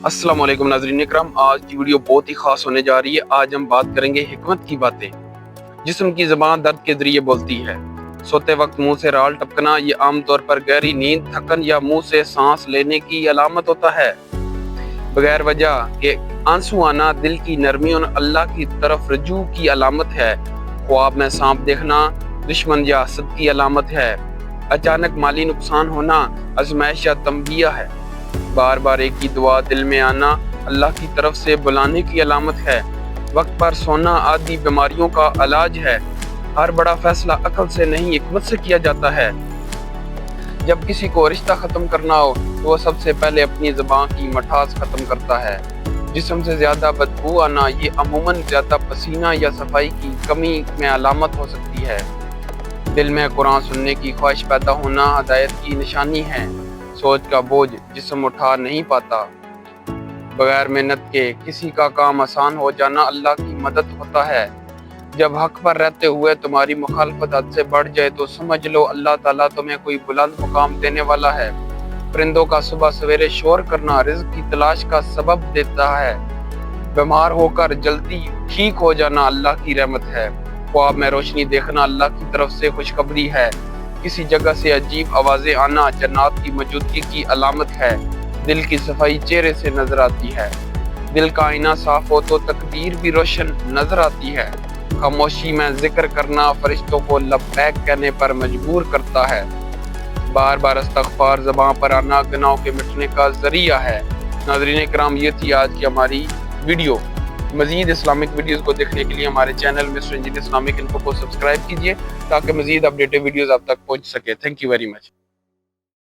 अस्सलाम वालेकुम नाज़रीन इकराम, आज की वीडियो बहुत ही खास होने जा रही है। आज हम बात करेंगे हिकमत की बातें। जिस्म की ज़बान दर्द के ज़रिए बोलती है। सोते वक्त मुंह से राल टपकना ये आमतौर पर गहरी नींद, थकन या मुंह से सांस लेने की अलामत होता है। बगैर वजह के आंसू आना दिल की नरमी और अल्लाह की तरफ रजू की अलामत है। ख्वाब में सांप देखना दुश्मन या हसद की अलामत है। अचानक माली नुकसान होना आजमाइश या तंबिया है। बार बार एक ही दुआ दिल में आना अल्लाह की तरफ से बुलाने की अलामत है। वक्त पर सोना आदि बीमारियों का इलाज है। हर बड़ा फैसला अक्ल से नहीं हिकमत से किया जाता है। जब किसी को रिश्ता ख़त्म करना हो तो वह सबसे पहले अपनी ज़बान की मिठास ख़त्म करता है। जिस्म से ज़्यादा बदबू आना ये अमूमन ज़्यादा पसीना या सफाई की कमी में अलामत हो सकती है। दिल में कुरान सुनने की ख्वाहिश पैदा होना हदायत की निशानी है। सोच का बोझ जिस्म उठा नहीं पाता। बगैर मेहनत के किसी का काम आसान हो जाना अल्लाह की मदद होता है। जब हक पर रहते हुए तुम्हारी मुखालफत हद से बढ़ जाए तो समझ लो अल्लाह ताला तुम्हें कोई बुलंद मुकाम देने वाला है। परिंदों का सुबह सवेरे शोर करना रिज़्क की तलाश का सबब देता है। बीमार होकर जल्दी ठीक हो जाना अल्लाह की रहमत है। ख्वाब में रोशनी देखना अल्लाह की तरफ से खुशखबरी है। किसी जगह से अजीब आवाज़ें आना जन्नत की मौजूदगी की अलामत है। दिल की सफाई चेहरे से नजर आती है। दिल का आईना साफ हो तो तकदीर भी रोशन नजर आती है। खामोशी में जिक्र करना फरिश्तों को लब्बैक कहने पर मजबूर करता है। बार बार इस्तग़फ़ार ज़बान पर आना गुनाहों के मिटने का ज़रिया है। नाज़रीन इकराम, ये थी आज की हमारी वीडियो। मज़ीद इस्लामिक वीडियोस को देखने के लिए हमारे channel mister engineer Islamic info को सब्सक्राइब कीजिए ताकि मज़ीद अपडेटेड वीडियोस आप तक पहुंच सके। Thank you very much.